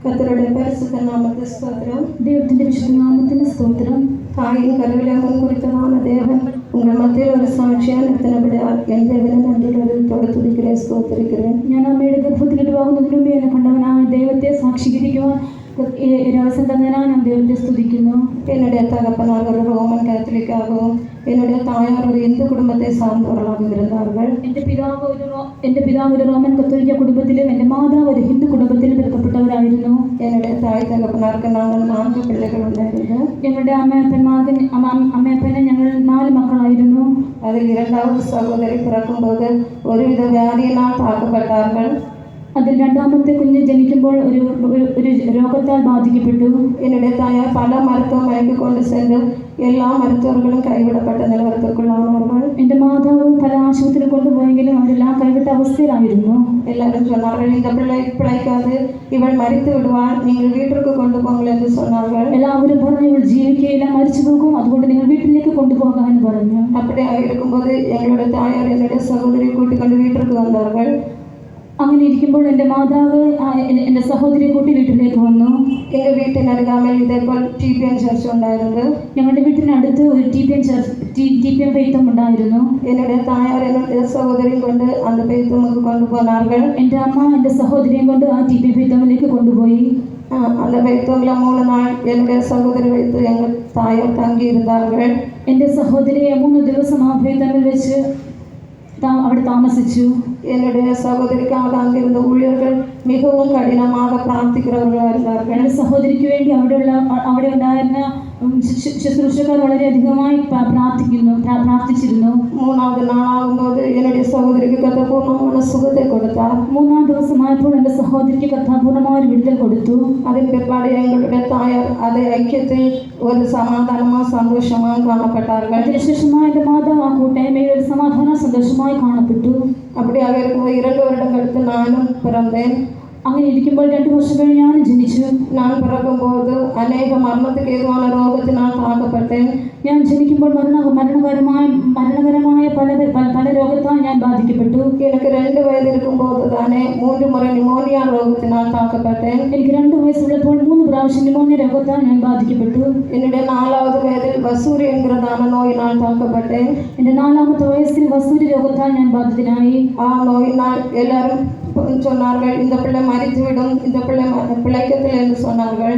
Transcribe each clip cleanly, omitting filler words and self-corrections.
கர்த்தருடைய பரிசுத்த நாமத்துக்கு ஸ்தோத்திரம். ദൈവത്തിന്റെ വിശുദ്ധ നാമത്തിന് സ്തോത്രം. தாயின் கருவிலே முன்குறித்ததான தேவன் உங்கள் மத்தியில் ஒரு சாட்சியாக நிறுத்தினபடியால் என் தேவனை நன்றியோடு துதிக்கிறேன், ஸ்தோத்திரிக்கிறேன். ഞാൻ അമ്മയുടെ ഗർഭത്തിൽ ഇടവാകുന്നതിന് മുമ്പേ എന്നെ കണ്ടവനായ ദൈവത്തെ സാക്ഷീകരിക്കുവാൻ അവസരം തന്നതിനാൽ ഞാൻ ദൈവത്തെ സ്തുതിക്കുന്നു. என்னுடைய தகப்பனார் ஒரு ரோமன் கேத்தலிக்காகவும் என்னுடைய தாயார் ஒரு இந்து குடும்பத்தை சார்ந்தவர்களாகவும் இருந்தார்கள். എൻ്റെ പിതാവ് ഒരു റോമൻ കത്തോലിക്ക കുടുംബത്തിലും എൻ്റെ മാതാവ് ഒരു ഹിന്ദു കുടുംബത്തിലും പിറക്കപ്പെട്ടവരായിരുന്നു. என்னுடைய தாய் தகப்பனாருக்கு நாங்கள் 4 பிள்ளைகள் ഉണ്ടായിരുന്നു. ഞങ്ങളുടെ അമ്മയപ്പനെ ഞങ്ങൾ 4 മക്കളായിരുന്നു. அதில் 2வது சகோதரி பிறக்கும்போது ஒருவித வியாதியினால் தாக்கப்பட்டார்கள். അതിൽ രണ്ടാമത്തെ കുഞ്ഞ് ജനിക്കുമ്പോൾ ഒരു രോഗത്താൽ ബാധിക്കപ്പെട്ടു. என்னுடைய தாயார் பல மருத்துவமனைக்கு கொண்டு சென்று எல்லா மருத்துவர்களும் கைவிடப்பட்ட நிலவரத்திற்குள்ளானவர்கள். എൻ്റെ മാതാവ് പല ആശുപത്രിയിൽ കൊണ്ടുപോയെങ്കിലും അവരെല്ലാം കൈവിട്ട അവസ്ഥയിലായിരുന്നു. எல்லாரும் சொன்னார்கள், இந்த பிள்ளை பிழைக்காது, இவள் மரித்து விடுவாள், நீங்கள் வீட்டிற்கு கொண்டு போங்கள் என்று சொன்னார்கள். എല്ലാവരും പറഞ്ഞു ഇവൾ ജീവിക്കുകയില്ല, മരിച്ചു പോകും, അതുകൊണ്ട് നിങ്ങൾ വീട്ടിലേക്ക് കൊണ്ടുപോകാൻ പറഞ്ഞു. அப்படியாக இருக்கும்போது எங்களுடைய தாயார் என்னுடைய சகோதரியை கூட்டிக் கொண்டு வீட்டிற்கு வந்தார்கள். അങ്ങനെ ഇരിക്കുമ്പോൾ എൻ്റെ മാതാവ് എൻ്റെ സഹോദരിയെ കൂട്ടി വീട്ടിലേക്ക് വന്നു. எங்கள் வீட்டின் அருகாமல் இதேபோல் டிபிஎன் சர்ச் ഉണ്ടായിരുന്നു. ഞങ്ങളുടെ വീട്ടിനടുത്ത് ഒരു ടിപിഎം പെയ്ത്തം ഉണ്ടായിരുന്നു. என்னுடைய தாயார் என்னுடைய சகோதரியும் கொண்டு அந்த பெய்த்தமுக்கு கொண்டு போனார்கள். എൻ്റെ അമ്മ എൻ്റെ സഹോദരിയും കൊണ്ട് ആ ടിപിഎം പെയ്ത്തമിലേക്ക് കൊണ്ടുപോയി. அந்த பெய்த்தமில் 3 நாள் என்னுடைய சகோதரி வைத்து எங்கள் தாயார் தங்கி இருந்தார்கள். എൻ്റെ സഹോദരിയെ 3 ദിവസം ആ പെയ്ത്തമിൽ വെച്ച് അവിടെ താമസിച്ചു. என்னுடைய சகோதரிக்காக அங்கிருந்த ஊழியர்கள் மிகவும் கடினமாக பிரார்த்திக்கிறவர்களாக இருந்தார்கள். എൻ്റെ സഹോദരിക്ക് വേണ്ടി അവിടെ ഉണ്ടായിരുന്ന ശുശ്രൂഷകർ വളരെയധികമായി പ്രാർത്ഥിച്ചിരുന്നു. 3வது நாளாகும்போது என்னுடைய சகோதரிக்கு கர்த்தர் பூர்ணமான சுகத்தை கொடுத்தார். 3ാം ദിവസമായപ്പോൾ എൻ്റെ സഹോദരിക്ക് കർത്താവ് പൂർണ്ണമായ ഒരു വിടുതൽ കൊടുത്തു. அதன் பிற்பாடு எங்களுடைய தாயார் அதை ஐக்கியத்தில் ஒரு சமாதானமாக சந்தோஷமாக காணப்பட்டார்கள். അതിനുശേഷമായി എൻ്റെ മാതാവ് ആ കൂട്ടായ്മയിൽ ഒരു സമാധാന സന്തോഷമായി കാണപ്പെട്ടു. அப்படியாக இருக்கும்போது 2 வருடம் கழித்து நானும் பிறந்தேன். അങ്ങനെ ഇരിക്കുമ്പോൾ 2 വർഷം കഴിഞ്ഞ് ഞാൻ ജനിച്ചു. நான் பிறக்கும்போது அநேக மரணத்துக்கு ஏதுவான ரோகத்தினால் தாக்கப்பட்டேன். ഞാൻ ജനിക്കുമ്പോൾ മരണകരമായ പല രോഗത്താൽ ഞാൻ ബാധിക്കപ്പെട്ടു. எனக்கு 2 வயது இருக்கும்போது தானே 3 முறை நிமோனியா ரோகத்தினால் தாக்கப்பட்டேன். എനിക്ക് 2 വയസ്സുള്ളപ്പോൾ 3 പ്രാവശ്യം ന്യൂമോണിയ രോഗത്താൽ ഞാൻ ബാധിക്കപ്പെട്ടു. என்னுடைய 4வது வயதில் வசூரி என்கிறதான நோயினால் தாக்கப்பட்டேன். എൻ്റെ 4ാമത്തെ വയസ്സിൽ വസൂരി രോഗത്താൽ ഞാൻ ബാധിതനായി. ആ நோயினால் எல்லாரும் சொன்னார்கள், இந்த பிள்ளை மரித்துவிடும், இந்த பிள்ளை பிழைக்கத்தில் என்று சொன்னார்கள்.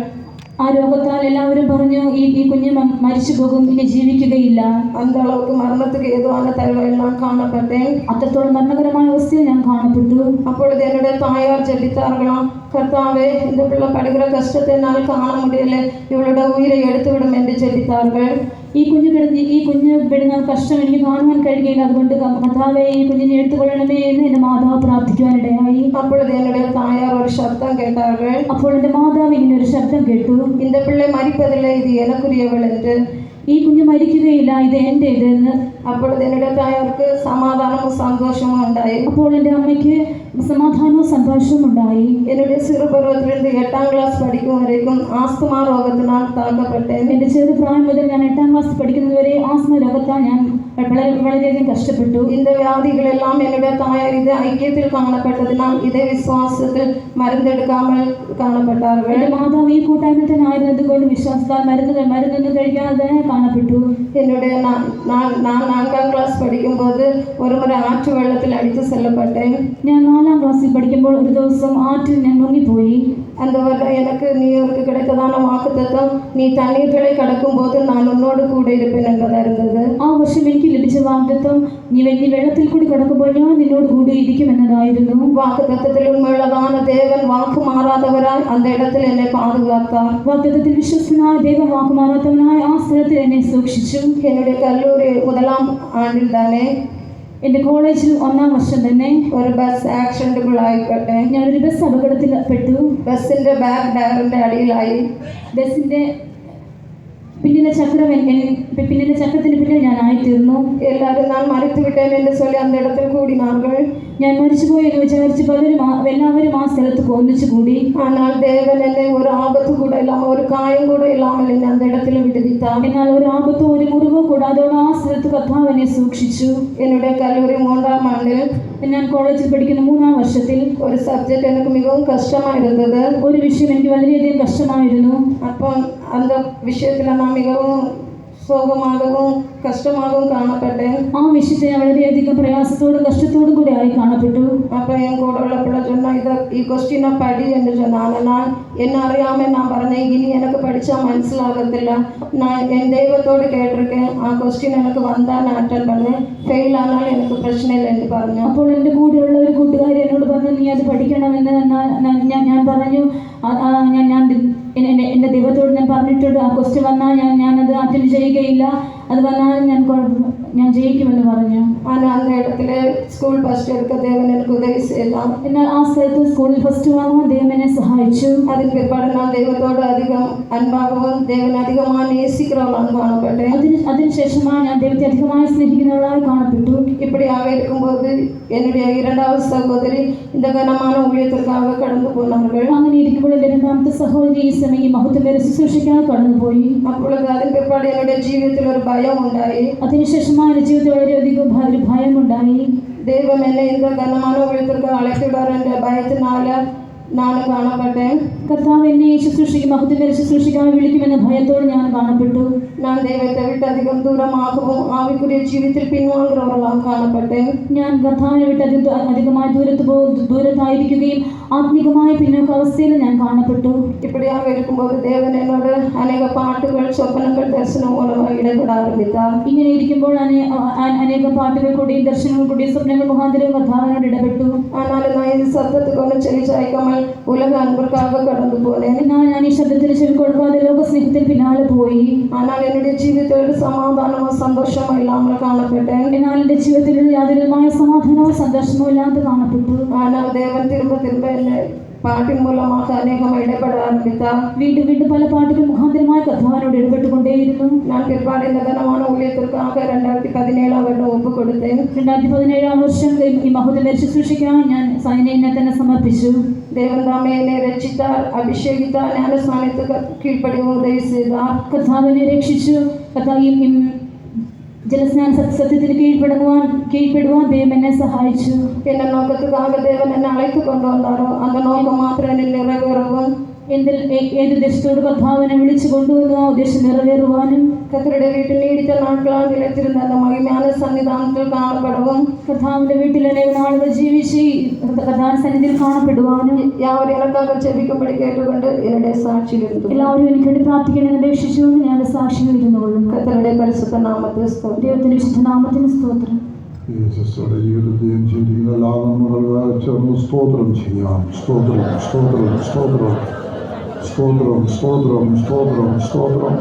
ആ രോഗത്താൽ എല്ലാവരും പറഞ്ഞു ഈ കുഞ്ഞ് മരിച്ചു പോകും, ഇനി ജീവിക്കുകയില്ല. அந்த அளவுக்கு மரணத்துக்கு ஏதுவான தகவல் நான் காணப்பட்டேன். അത്രത്തോളം മരണകരമായ അവസ്ഥയിൽ ഞാൻ കാണപ്പെട്ടു. அப்பொழுது என்னுடைய தாயார் ஜெபித்தார்களாம், கர்த்தாவே இந்த பிள்ளை படுகிற கஷ்டத்தை என்னால் காண முடியல, இவளோட உயிரை எடுத்துவிடும் என்று ஜெபித்தார்கள். ഈ കുഞ്ഞ് പെടുന്ന കഷ്ടം എനിക്ക് കാണുവാൻ കഴിയുകയില്ല, അതുകൊണ്ട് കർത്താവേ ഈ കുഞ്ഞിനെ എടുത്തുകൊള്ളണമേ എന്ന് എൻ്റെ മാതാവ് പ്രാർത്ഥിക്കുവാനിടയായി. அப்பொழுது என்னுடைய தாயார் ஒரு சத்தம் கேட்டார்கள். അപ്പോൾ എൻ്റെ മാതാവ് ഇങ്ങനെ ഒരു ശബ്ദം കേട്ടു, இந்த பிள்ளை மரிப்பதில்லை, இது எனக்குரியவள் என்று. ഈ കുഞ്ഞ് മരിക്കുകയില്ല, ഇത് എൻ്റേതെന്ന്. அப்பொழுது என்னுடைய தாயாருக்கு சமாதானமும் சந்தோஷமும் உண்டாയി. അപ്പോൾ എൻ്റെ അമ്മയ്ക്ക് സമാധാനവും സന്തോഷവും ഉണ്ടായി. என்னுடைய சிறு பருவத்திலிருந்து 8ാം ക്ലാസ് പഠിക്കും വരേക്കും ആസ്തമാ രോഗത്തിനാൽ താക്കപ്പെട്ടேன். എൻ്റെ ചെറുപ്രായം മുതൽ ഞാൻ 8ാം ക്ലാസ് പഠിക്കുന്നതുവരെ ആസ്മ രോഗത്താൽ ഞാൻ വളരെയധികം കഷ്ടപ്പെട്ടു. இந்த வியாதிகள் எல்லாம் என்னுடைய தாயார் இது ஐக்கியத்தில் காணப்பட்டதினால் இதே விசுவாசத்தில் மருந்தெடுக்காமல் காணப்பட்டார்கள். എൻ്റെ മാതാവ് ഈ കൂട്ടായ്മയിൽ തന്നെ ആയിരുന്നത് കൊണ്ട് വിശ്വാസത്താൽ മരുന്നൊന്നും കഴിക്കാതെ കാണപ്പെട്ടു. என்னுடைய நான் 4ാം ക്ലാസ് പഠിക്കുம்போது ஒரு முறை ஆற்று வெள்ளத்தில் அடித்து செல்லப்பட்டேன். ഞാൻ 4ാം ക്ലാസ്സിൽ പഠിക്കുമ്പോൾ ഒരു ദിവസം ആറ്റിൽ ഞാൻ മുങ്ങിപ്പോയി. அந்த வருடம் எனக்கு நியூயோர்க்கு கிடைத்ததான வாக்குத்தத்தம், நீ தண்ணீர்களை கடக்கும்போது நான் உன்னோடு கூட இருப்பேன் என்பதாக இருந்தது. ആ വർഷം എനിക്ക് ലഭിച്ച വാഗ്ദത്തം, നീ വെള്ളത്തിൽ കൂടി കടക്കുമ്പോൾ ഞാൻ നിന്നോട് കൂടി ഇരിക്കും എന്നതായിരുന്നു. வாக்குத்தத்தத்தில் உண்மையுள்ளதான தேவன் வாக்கு மாறாதவராய் அந்த இடத்தில் என்னை பாதுகாத்தார். വാഗ്ദത്തത്തിൽ വിശ്വസ്തനായ ദൈവം വാക്ക് മാറാത്തവനായ ആ സ്ഥലത്ത് എന്നെ സൂക്ഷിച്ചു. என்னுடைய கல்லூரி 1ാം ആണ്ടിൽ തന്നെ എൻ്റെ കോളേജിൽ 1ാം വർഷം തന്നെ ഒരു ബസ് ആക്സിഡന്റുകളായിക്കോട്ടെ, ഞാനൊരു ബസ് അപകടത്തിൽ പെട്ടു. ബസ്സിന്റെ ബാക്ക് ടയറിന്റെ അടിയിലായി. ബസ്സിന്റെ പിന്നിലെ ചക്രത്തിന് പിന്നിൽ ഞാനായിത്തീർന്നു. എല്ലാവരും ഞാൻ മരിച്ചു വിട്ടേൻ എന്ന് ചൊല്ലി அந்த இடத்தில் கூடினார்கள். ഞാൻ മരിച്ചുപോയി എന്ന് വിചാരിച്ച് എല്ലാവരും ആ സ്ഥലത്ത് ഒന്നിച്ചു കൂടി. ஆனால் தேவன் என்னை ஒரு ஆபத்து கூட இல்லாமல், ஒரு காயம் கூட இல்லாமல் என்னை அந்த இடத்துல விடுவித்தார். എന്നാൽ ഒരു ആപത്തോ ഒരു മുറിവോ കൂടാതെ ആ സ്ഥലത്ത് കർത്താവ് എന്നെ സൂക്ഷിച്ചു. என்னுடைய கல்லூரி 3ാം ആണ്ടിൽ ഞാൻ കോളേജിൽ പഠിക്കുന്ന 3-ാം വർഷത്തിൽ ഒരു സബ്ജക്റ്റ് എനിക്ക് മിகவும் கஷ்டமாக இருந்தது. ഒരു വിഷയം എനിക്ക് വളരെയധികം കഷ്ടമായിരുന്നു. அப்போ அந்த விஷயத்தில் நான் மிகவும் சோகமாகவும் கஷ்டமாகவும் காணப்பட்டேன். ആ വിഷയത്തെ ഞാൻ വളരെയധികം പ്രയാസത്തോടും കഷ്ടത്തോടും കൂടെ ആയി കാണപ്പെട്ടു. அப்போ என் கூட உள்ள பிள்ளை சொன்னா ഈ ക്വസ്റ്റ്യനെ പടി എന്ന് சொன்னாங்க. நான் என்ன അറിയാமல் நான் പറഞ്ഞேன், இனி எனக்கு படித்தா മനസ്സിലാകത്തില്ല. நான் என் தெய்வத்தோடு கேட்டிருக்கேன், ആ ക്വസ്റ്റ്യൻ എനിക്ക് വന്നാൽ ഞാൻ അറ്റൻഡ് பண்ணேன், ഫെയിൽ ஆனால் എനിക്ക് പ്രശ്നമില്ല എന്ന് പറഞ്ഞു. അപ്പോൾ എൻ്റെ കൂടെയുള്ള ഒരു കൂട്ടുകാരി എന്നോട് പറഞ്ഞു, നീ അത് പഠിക്കണമെന്ന്. ഞാൻ പറഞ്ഞു, എൻ്റെ ദൈവത്തോട് ഞാൻ പറഞ്ഞിട്ടുണ്ട്, ആ ക്വസ്റ്റ്യൻ വന്നാൽ ഞാനത് അറ്റൻഡ് ചെയ്യുകയില്ല, അത് വന്നാൽ ഞാൻ ജയിക്കുമെന്ന് പറഞ്ഞു. ஆனால் அந்த இடத்துல ஸ்கூல் ஃபர்ஸ்ட் எடுக்க தேவன் எனக்கு உதவி செய்தான். എന്നാൽ ആ സ്ഥലത്ത് സ്കൂളിൽ ഫസ്റ്റ് വാങ്ങാൻ ദൈവം എന്നെ സഹായിച്ചു. അതിന് പിற்பாடு நான் தெய்வத்தோடு அதிகம் அன்பாகவும் தேவன் அதிகமாக நேசிக்கிறவளாக காணப்பட்டேன். അതിനുശേഷമാണ് ഞാൻ ദൈവത്തെ അധികമായി സ്നേഹിക്കുന്നവളായി കാണപ്പെട്ടു. இப்படியாக இருக்கும்போது என்னுடைய இரண்டாவது சகோதரி இந்த கனமான ஊழியத்திற்காக கடந்து போனார்கள். അങ്ങനെ ഇരിക്കുമ്പോൾ എൻ്റെ രണ്ടാമത്തെ സഹോദരി ഈ സമയം ഈ മഹത്വമേറിയ ശുശ്രൂഷയ്ക്കായി കടന്നുപോയി. அப்பொழுது அதன் பிற்பாடு என்னுடைய ஜீவிதத்தில் ஒரு பயம் உண்டாയി. അതിനുശേഷമാണ് എൻ്റെ ജീവിതത്തിൽ വളരെയധികം ഒരു ഭയമുണ്ടായി. ദൈവം എന്നെ இந்த கனமான ஊழியத்திற்கு அழைத்துவிடார் என்ற பயத்தினால ഞാൻ കാണപ്പെട്ടேன். കർത്താവ് എന്നെ ഈ ശുശ്രൂഷയ്ക്ക് മഹത്വമേറിയ ശുശ്രൂഷയ്ക്കായി വിളിക്കുമെന്ന ഭയത്തോട് ഞാൻ കാണപ്പെട്ടു. ഞാൻ ദൈവത്തെ വിട്ട് അധികം ദൂരമാகவும் ആവിക്കുரிய ജീവിതത്തിൽ പിൻവാങ്ങുന്നവர்களாக കാണപ്പെട്ടேன். ഞാൻ കർത്താവിനെ വിട്ട് അധികമായി ദൂരത്തായിരിക്കുകയും ആത്മീകമായ പിന്നോക്ക അവസ്ഥയിൽ ഞാൻ കാണപ്പെട്ടു. இப்படியாக இருக்கும்போது தேவன் என்னோட அநேக பாட்டுகள் சொப்பனங்கள் தரிசனம் மூலமாக இடைபெற ஆரம்பித்தார். ഇങ്ങനെ ഇരിക്കുമ്പോൾ അനേകം പാട്ടുകൾ കൂടിയും ദർശനങ്ങൾ കൂടിയും സ്വപ്നങ്ങൾ മുഖാന്തരവും കർത്താവിനോട് ഇടപെട്ടു. ஆனாலும் நான் இது சத்தத்துக்கு ஒன்றும் செவி சாய்க்காமல் உலக அன்பிற்காக கடந்து போனேன். എന്നാൽ ഞാൻ ഈ ശബ്ദത്തിന് ചെവി കൊടുക്കാതെ ലോകസ്നേഹത്തിൽ പിന്നാലെ പോയി. ஆனால் என்னுடைய ജീവിതത്തിൽ ഒരു സമാധാനമോ സന്തോഷമോ ഇല്ലാமல் കാണപ്പെട്ടேன். എന്നാൽ എൻ്റെ ജീവിതത്തിൽ യാതൊരുമായ സമാധാനവും സന്തോഷമോ ഇല്ലാതെ കാണപ്പെട്ടു. ஆனால் தேவன் திரும்ப திரும்ப என்னை പാട്ടിൻ മൂലமாக അനേകമായി ഇടപെട ആരംഭിത്താർ. വീണ്ടും വീണ്ടും പല പാട്ടുകൾ മുഖാന്തരമായി കർത്താവിനോട് ഇടപെട്ടുകൊണ്ടേയിരുന്നു. ഞാൻ പിற்பாடு இந்த கனமான ஊழியத்திற்காக 2017 வருடம் ஒப்பு கொடுத்தேன். 2017 വർഷം ഈ മഹത്വമേറിയ ശുശ്രൂഷയ്ക്കായി ഞാൻ എന്നെ തന്നെ സമർപ്പിച്ചു. தேவன் தாமே என்னை ரட்சித்தார், அபிஷேகித்தார், ஞானஸ்நானத்துக்கு கீழ்ப்படிய உதவி செய்தார். കർത്താവ് എന്നെ രക്ഷിച്ചു. കർത്താവ് ജലസ്നാന സത്യത്തിന് കീഴ്പ്പെടുവാൻ ദൈവം എന്നെ സഹായിച്ചു. என்ன நோக்கத்துக்காக தேவன் என்னை அழைத்து கொண்டு வந்தாரோ அந்த நோக்கம் மாத்திரம் என்னில் நிறைவேறவும், ഏത് ഉദ്ദേശത്തോട് കർത്താവിനെ വിളിച്ചു കൊണ്ടുവന്നു ആ ഉദ്ദേശം നിറവേറുവാനും, கர்த்தருடைய வீட்டில் நீடித்த நாட்களாக நிலைத்திருந்த அந்த மகிமையான சன்னிதானத்தில் காணப்படவும், കർത്താവിന്റെ വീട്ടിൽ അനേക നാളുകൾ ജീവിച്ച് കർത്താവിന്റെ സന്നിധിയിൽ കാണപ്പെടുവാനും, யாவர் எனக்காக ஜெபிக்கும்படி கேட்டுக்கொண்டு என்னுடைய சாட்சியில் இருந்து എല്ലാവരും എനിക്ക് വേണ്ടി പ്രാർത്ഥിക്കണമെന്ന് അപേക്ഷിച്ചുകൊണ്ട് ഞാൻ സാക്ഷികൾ ഇരുന്നു കൊള്ളുന്നു. கர்த்தருடைய பரிசுத்த നാമത്തിൽ സ്തോത്രം. ദൈവത്തിന്റെ വിശുദ്ധ നാമത്തിന് സ്തോത്രം. യേശുവേ ജീവിതത്തെയും ചെയ്തിരിക്കുന്ന എല്ലാ നന്മകൾ ചേർന്ന് സ്തോത്രം ചെയ്യാം. സ്തോത്രം സ്തോത്രം സ്തോത്രം സ്തോത്രം സ്തോത്രം സ്തോത്രം സ്തോത്രം